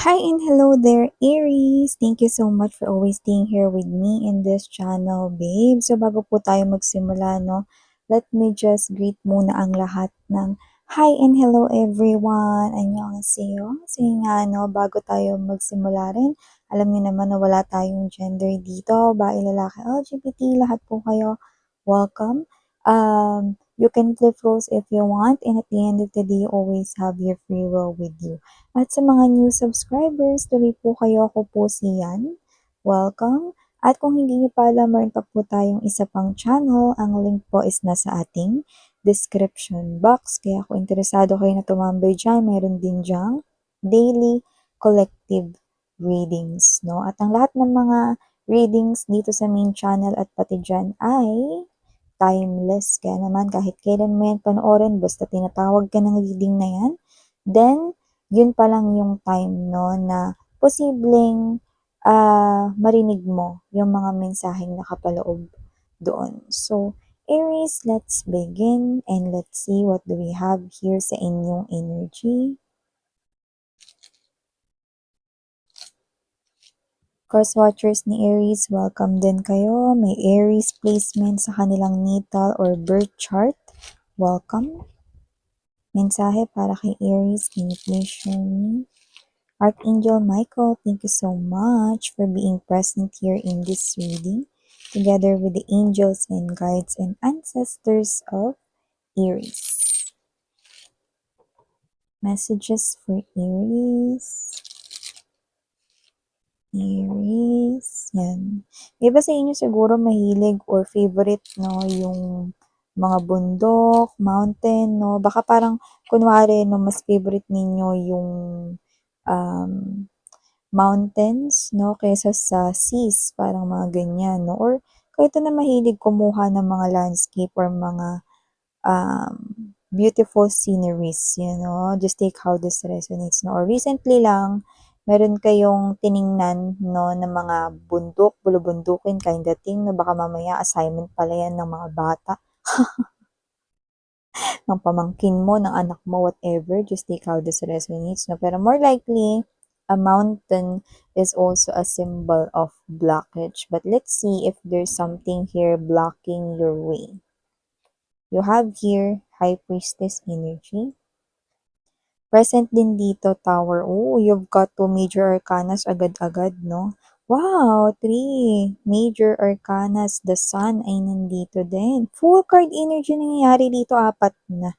Hi and hello there, Aries! Thank you so much for always staying here with me in this channel, babe. So bago po tayo magsimula, no, let me just greet muna ang lahat ng hi and hello everyone! Annyeonghaseyo! So yun nga, no, bago tayo magsimula rin, alam niyo naman na wala tayong gender dito, babae, lalaki, LGBT, lahat po kayo, welcome. You can flip roles if you want, and at the end of the day, you always have your free will with you. At sa mga new subscribers, tuloy po kayo, ako po si Yan. Welcome. At kung hindi niyo pa alam, meron pa po tayong isa pang channel. Ang link po is nasa ating description box. Kaya kung interesado kayo na tumambay dyan, meron din dyang daily collective readings. No? At ang lahat ng mga readings dito sa main channel at pati dyan ay timeless. Kaya naman kahit kailan mo yan panoorin, basta tinatawag ka ng reading na yan, then yun pa lang yung time no na posibleng marinig mo yung mga mensaheng nakapaloob doon. So, Aries, let's begin and let's see what do we have here sa inyong energy. Cross watchers ni Aries, welcome din kayo. May Aries placement sa kanilang natal or birth chart. Welcome. Mensahe para kay Aries, can you please show me? Archangel Michael, thank you so much for being present here in this reading, together with the angels and guides and ancestors of Aries. Messages for Aries. Aries. Yan. Iba sa inyo siguro mahilig or favorite, no, yung mga bundok, mountain, no. Baka parang, kunwari, no, mas favorite ninyo yung um, mountains, no, kaysa sa seas, parang mga ganyan, no. Or kahit na mahilig kumuha ng mga landscape or mga um, beautiful sceneries, you know, just take how this resonates, no. Or recently lang, meron kayong tiningnan, no, ng mga bundok, bulubundukin kind of thing, no, baka mamaya assignment pala yan ng mga bata, ng pamangkin mo, ng anak mo, whatever, just take how this resonates, no. Pero more likely, a mountain is also a symbol of blockage. But let's see if there's something here blocking your way. You have here High Priestess energy. Present din dito, Tower. Oh, you've got 2 major arcanas agad-agad, no? Wow, 3 major arcanas. The Sun ay nandito din. Full card energy nangyayari dito, 4 na.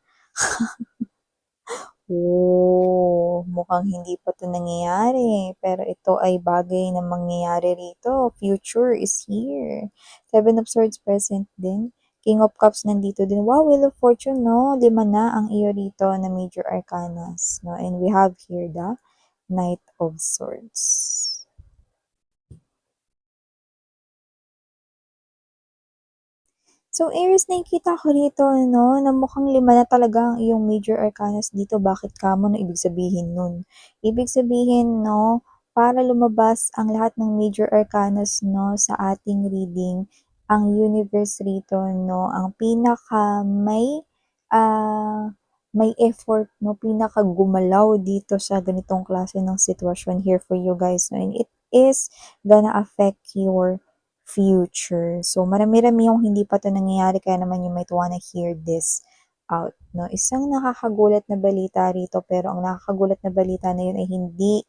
Oh, mukhang hindi pa 'to nangyayari, pero ito ay bagay na mangyayari rito. Future is here. 7 of Swords present din. King of Cups nandito din. Wow, Wheel of Fortune, no? 5 na ang iyo rito na major arcanas, no? And we have here the Knight of Swords. So, Aries, nakikita ko rito, no, na mukhang 5 na talaga ang iyong major arcanas dito. Bakit kamo? No, ibig sabihin nun? Ibig sabihin, no, para lumabas ang lahat ng major arcanas, no, sa ating reading, ang universe rito, no, ang pinaka may effort, no, pinaka gumalaw dito sa ganitong klase ng sitwasyon here for you guys. No, and it is gonna affect your future. So, marami-rami yung hindi pa 'to nangyayari kaya naman you might wanna hear this out, no? Isang nakakagulat na balita rito pero ang nakakagulat na balita na yun ay hindi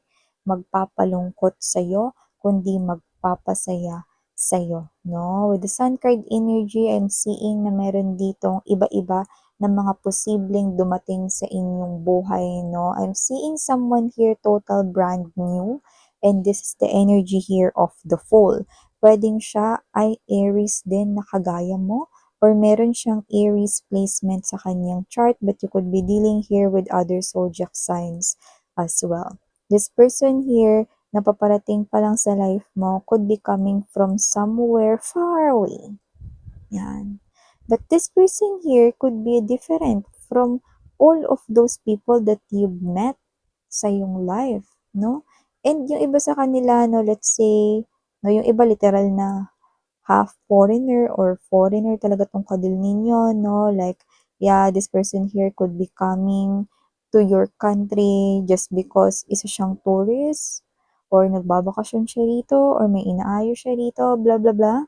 magpapalungkot sa'yo, kundi magpapasaya sa'yo, no? With the Sun card energy, I'm seeing na meron ditong iba-iba na mga posibleng dumating sa inyong buhay, no? I'm seeing someone here total brand new, and this is the energy here of the Fool. Pwedeng siya ay Aries din na kagaya mo, or meron siyang Aries placement sa kanyang chart, but you could be dealing here with other zodiac signs as well. This person here na paparating pa lang sa life mo could be coming from somewhere far away. Yan. But this person here could be different from all of those people that you've met sa iyong life, no? And yung iba sa kanila, no, let's say, no, yung iba literal na half foreigner or foreigner talaga tong kadil ninyo, no? Like, yeah, this person here could be coming to your country just because isa siyang tourist or nagbabakasyon siya rito or may inaayos siya rito, blah, blah, blah.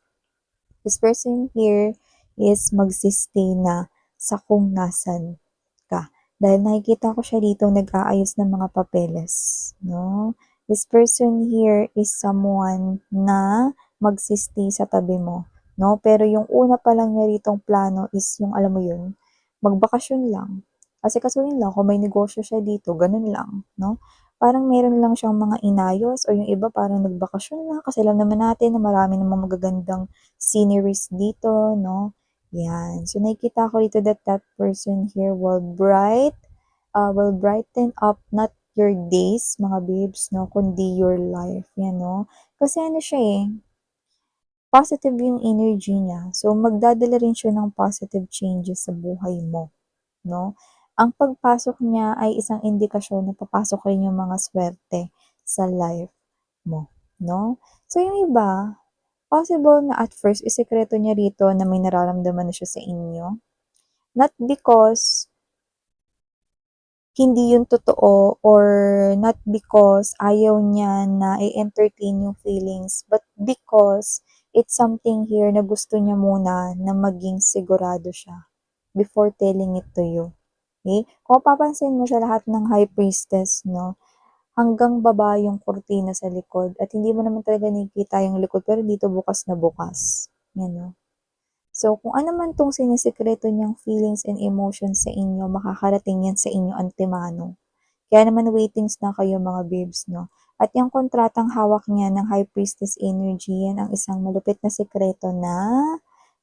This person here is magsi-stay na sa kung nasan ka. Dahil nakikita ko siya dito nag-aayos ng mga papeles, no? This person here is someone na magsi-stay sa tabi mo, no? Pero yung una pa lang niya ritong plano is yung alam mo yun, magbakasyon lang. Kasi kasunin lang kung may negosyo siya dito, ganun lang, no? Parang meron lang siyang mga inayos o yung iba parang nagbakasyon lang kasi alam naman natin na marami namang magagandang sceneries dito, no? Yan. So, nakikita ko dito that that person here will brighten up not your days, mga babes, no? Kundi your life, yan, no? Kasi ano siya eh, positive yung energy niya. So, magdadala rin siya ng positive changes sa buhay mo, no? Ang pagpasok niya ay isang indikasyon na papasok rin yung mga swerte sa life mo, no? So, yung iba, possible na at first isekreto niya rito na may nararamdaman na siya sa inyo. Not because hindi yun totoo or not because ayaw niya na i-entertain yung feelings, but because it's something here na gusto niya muna na maging sigurado siya before telling it to you. Okay? Kung papansin mo sa lahat ng high priestess, no, hanggang baba yung kurtina sa likod at hindi mo naman talaga nakikita yung likod pero dito bukas na bukas. Yan, no? So, kung ano man tong sinisikreto niyang feelings and emotions sa inyo, makakarating yan sa inyo antemano. Kaya naman waitings na kayo mga babes, no? At yung kontratang hawak niya ng High Priestess energy, yan ang isang malupit na sekreto na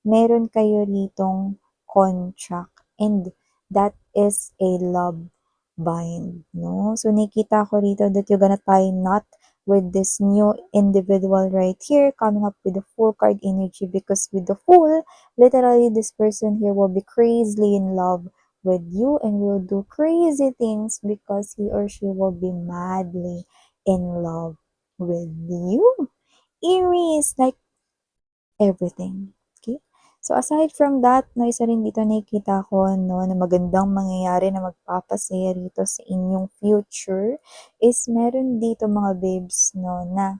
meron kayo ritong contract. And that is a love bind, no? So, nakita ko rito that you're gonna tie knot with this new individual right here, coming up with the full card energy because with the full, literally this person here will be crazily in love with you and will do crazy things because he or she will be madly in love with you. Aries, like everything. Okay? So, aside from that, no, isa rin dito nakikita ko, no, na magandang mangyayari na magpapasaya rito sa inyong future is meron dito mga babes, no, na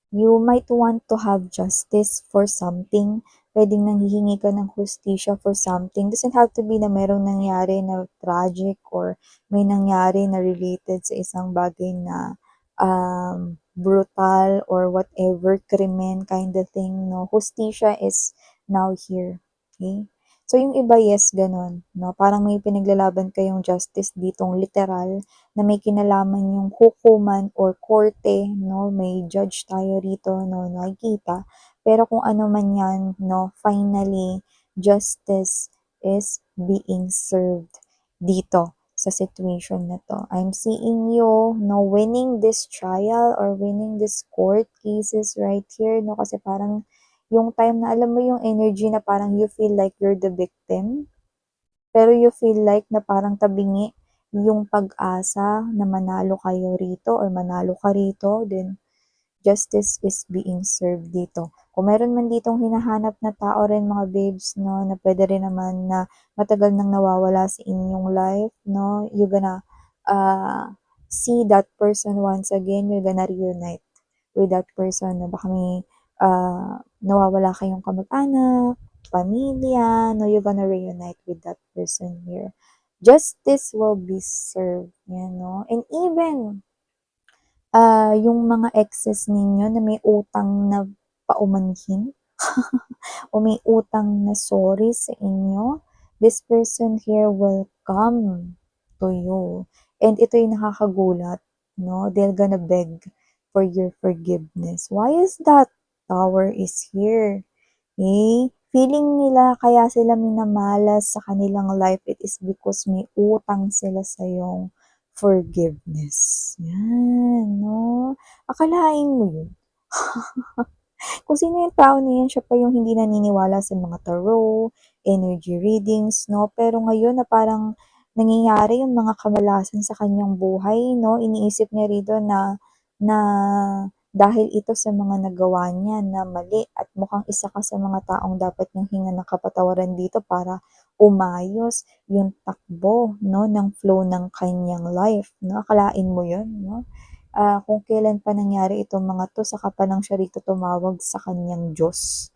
you might want to have justice for something. Pwedeng nanghihingi ka ng hustisya for something. Doesn't have to be na merong nangyari na tragic or may nangyari na related sa isang bagay na brutal or whatever, krimen kind of thing, no? Hustisya is now here. Okay? So, yung iba, yes, ganun, no? Parang may pinaglalaban kayong justice ditong literal na may kinalaman yung hukuman or korte, no? May judge tayo rito, no? Nakikita. Pero kung ano man yan, no? Finally, justice is being served dito sa situation na to. I'm seeing you, no, winning this trial or winning this court cases right here, no? Kasi parang yung time na alam mo yung energy na parang you feel like you're the victim, pero you feel like na parang tabingi yung pag-asa na manalo kayo rito or manalo ka rito, then justice is being served dito. Kung meron man ditong hinahanap na tao rin mga babes, no, na pwede rin naman na matagal nang nawawala sa inyong life, no, you're gonna see that person once again, you're gonna reunite with that person na baka may nawawala kayong kamag-anak, pamilya, no, you're gonna reunite with that person here. Justice will be served, yan, no? And even, yung mga exes ninyo na may utang na paumanhin o may utang na sorry sa inyo, this person here will come to you. And ito yung nakakagulat, no? They're gonna beg for your forgiveness. Why is that? Tower is here. Okay? Feeling nila kaya sila minamalas sa kanilang life, it is because may utang sila sa yung forgiveness. Yan, no? Akalain mo yun. Kung sino yung tao na yan, siya pa yung hindi naniniwala sa mga tarot, energy readings, no? Pero ngayon na parang nangyayari yung mga kamalasan sa kanyang buhay, no? Iniisip niya rito na dahil ito sa mga nagawa niya na mali at mukhang isa ka sa mga taong dapat niyang hingan ng kapatawaran dito para umayos yung takbo 'no, ng flow ng kanyang life 'no. Akalain mo yun 'no? Kung kailan pa nangyari itong mga 'to saka pa lang siya rito tumawag sa kanyang Diyos,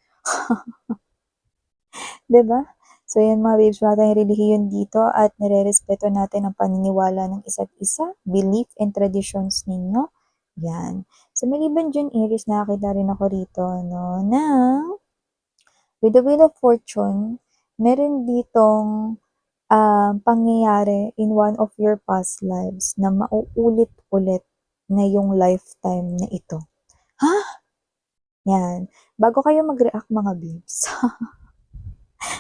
'di ba? So 'yan mga babes, wala tayong relihiyon dito at nirerespeto natin ang paniniwala ng isa't isa, belief and traditions ninyo, 'yan. So maliban diyan Aries, nakakita rin ako rito 'no, na with the Wheel of Fortune, meron ditong, pangyayari in one of your past lives na mauulit-ulit na yung lifetime na ito. Ha? 'Yan. Bago kayo mag-react mga babes,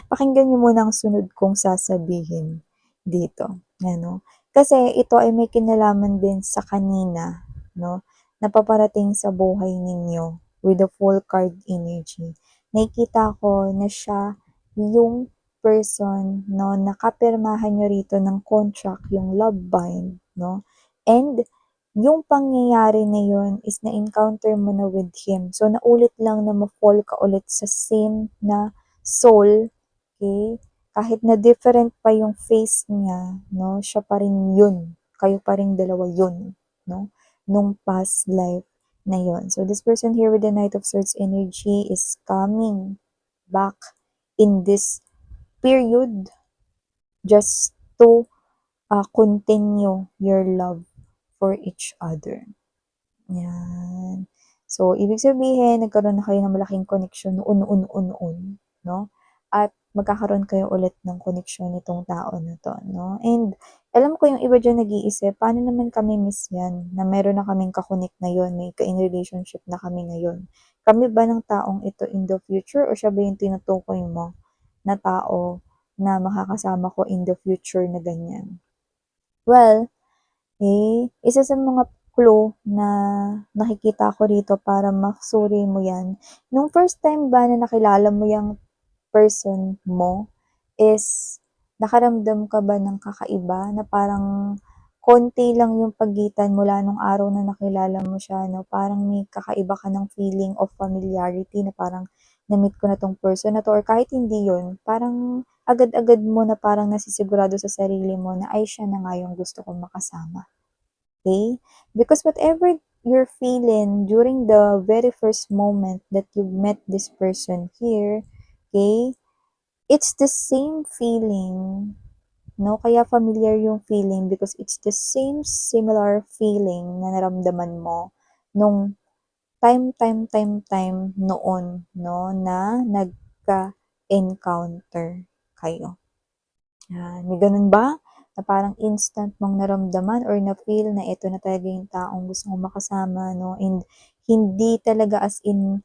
pakinggan niyo muna ang sunod kong sasabihin dito, ano. Kasi ito ay may kinalaman din sa kanina 'no, na paparating sa buhay ninyo with the Full card energy. Nakikita ko na siya yung person 'no, na kapirmahan niyo rito ng contract, yung love bind 'no, and yung pangyayari na yun is na-encounter mo na with him. So, naulit lang na ma-fall ka ulit sa same na soul, okay? Kahit na different pa yung face niya, no? Siya pa rin yun. Kayo pa rin dalawa yun, no? Nung past life na yun. So, this person here with the Knight of Swords energy is coming back in this period just to continue your love for each other. Yan. So, ibig sabihin, nagkaroon na kayo ng malaking connection noon, no? At magkakaroon kayo ulit ng connection nitong tao na 'to, no? And alam ko yung iba diyan nag-iisip, paano naman kami miss yan, na meron na kaming ka-connect ngayon, may ka-in relationship na kami ngayon. Kami ba ng taong ito in the future o siya ba yung tinutukoy mo na tao na makakasama ko in the future na ganyan? Well, isa sa mga clue na nakikita ko rito para masuri mo 'yan, nung first time ba na nakilala mo yung person mo is nakaramdam ka ba ng kakaiba na parang konti lang yung pagitan mula nung araw na nakilala mo siya 'no, parang may kakaiba ka ng feeling of familiarity na parang, "Na-meet ko na 'tong person na 'to," or kahit hindi yun, parang agad-agad mo na parang nasisigurado sa sarili mo na, "Ay, siya na nga yung gusto kong makasama." Okay? Because whatever you're feeling during the very first moment that you met this person here, okay, it's the same feeling, no? Kaya familiar yung feeling because it's the same similar feeling na naramdaman mo nung time noon, no, na nagka-encounter kayo. Yan, may ganun ba? Na parang instant mong naramdaman or na-feel na ito na talaga yung taong gusto mong makasama 'no, and hindi talaga as in,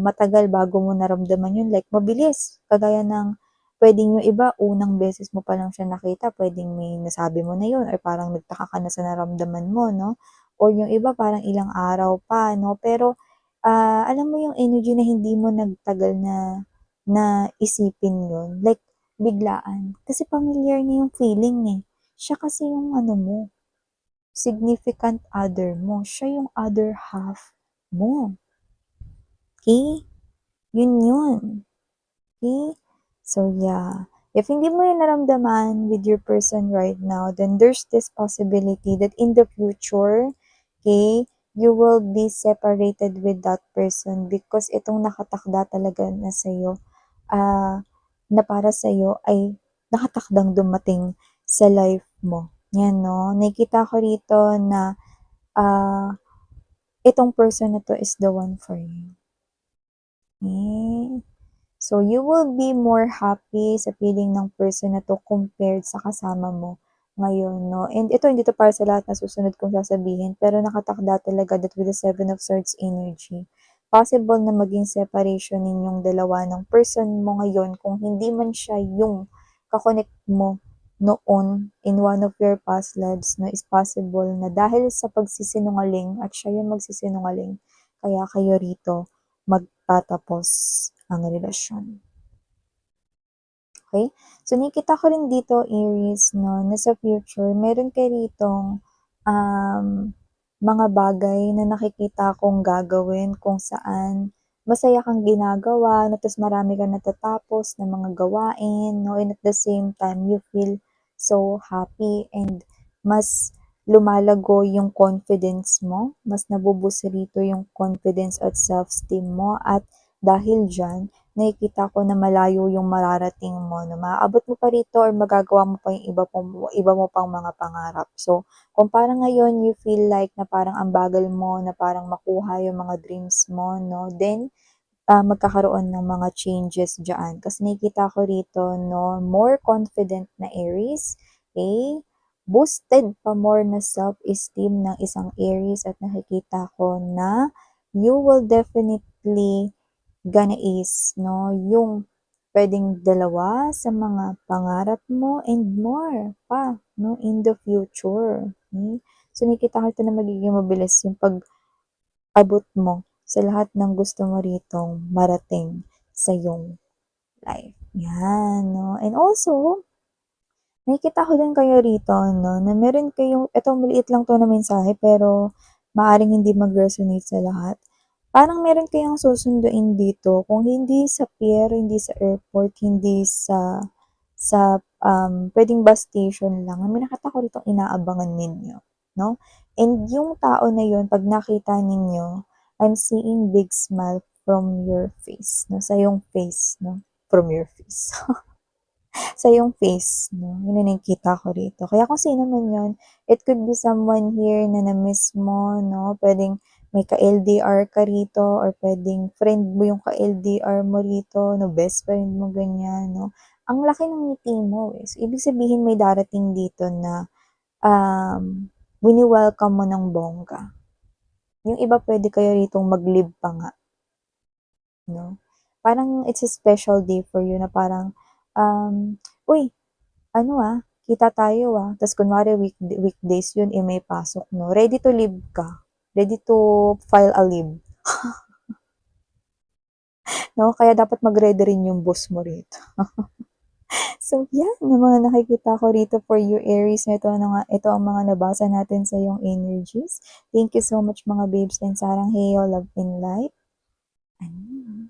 matagal bago mo naramdaman yun, like mabilis. Kagaya ng puwedeng yung iba unang beses mo pa lang siya nakita puwedeng may nasabi mo na yun or parang nagtaka ka na sa naramdaman mo 'no, or yung iba parang ilang araw pa 'no. Pero, alam mo yung energy na hindi mo nagtagal na na isipin yun, like biglaan. Kasi familiar niya yung feeling, eh. Siya kasi yung ano mo, significant other mo. Siya yung other half mo, okey? Yun yun, okey? So, yeah. If hindi mo yun naramdaman with your person right now, then there's this possibility that in the future, okay, you will be separated with that person because itong nakatakda talaga na sa'yo, na para sa'yo ay nakatakdang dumating sa life mo. 'Yan 'no, nakikita ko rito na, itong person na 'to is the one for you. Eh, so you will be more happy sa piling ng person na 'to compared sa kasama mo ngayon 'no. And ito hindi 'to para sa lahat ng susunod kong sasabihin, pero nakatakda talaga that with the Seven of Swords energy, possible na maging separation ninyong dalawa ng person mo ngayon kung hindi man siya yung ka-connect mo noon in one of your past lives 'no, is possible na dahil sa pagsisinungaling at siya yung magsisinungaling, kaya kayo rito magtatapos ang relasyon. Okay? So, nakikita ko rin dito, Aries, 'no, na sa future meron kayo ritong, um, mga bagay na nakikita kong gagawin kung saan masaya kang ginagawa 'no, ta's marami kang natatapos na mga gawain 'no, and at the same time you feel so happy and mas lumalago yung confidence mo, mas rito yung confidence at self-esteem mo at dahil diyan nakikita ko na malayo yung mararating mo 'no, maaabot mo pa rito or magagawa mo pa yung iba mo pang mga pangarap. So, kung parang ngayon you feel like na parang ang bagal mo na parang makuha yung mga dreams mo 'no, then magkakaroon ng mga changes diyaan. Kasi nakikita ko rito 'no, more confident na Aries, okey, boosted pa more na self-esteem ng isang Aries at nakikita ko na you will definitely gonna ace 'no, yung puwedeng dalawa sa mga pangarap mo and more pa 'no, in the future, hmm. So nakikita ko ito na magiging mabilis yung abot mo sa lahat ng gusto mo ritong marating sa iyong life, 'yan 'no. And also, nakikita ko din kayo rito 'no, na meron kayong eto maliit lang 'to na mensahe pero maaaring hindi mag-resonate sa lahat. Parang meron kayong susunduin dito kung hindi sa pier, hindi sa airport, hindi sa puwedeng bus station lang, may nakita ko ditong inaabangan ninyo 'no. And yung tao na yun 'pag nakita ninyo, I'm seeing big smile from your face 'no, sa iyong face 'no, from your face, sa iyong face 'no, yun ang nakikita ko rito. Kaya kung sino man yun, it could be someone here na na-miss mo 'no, puwedeng may ka-LDR ka rito or puwedeng friend mo yung ka-LDR mo rito 'no, best friend mo ganyan 'no. Ang laki ng ngiti mo, eh, so ibig sabihin may darating dito na, wini-welcome mo ng bongga. Yung iba puwede kayo ritong mag-live pa nga 'no. Parang it's a special day for you na parang, "Uy, ano, kita tayo, ta's kunwari weekdays yun, eh, may pasok 'no, ready to leave ka, ready to file a leave 'no, kaya dapat mag-ready rin yung boss mo rito. So yan, yung mga nakikita ko rito for you Aries na ito ang mga nabasa natin sa iyong energies. Thank you so much mga babes and sarang heyo, love and light. Ayun.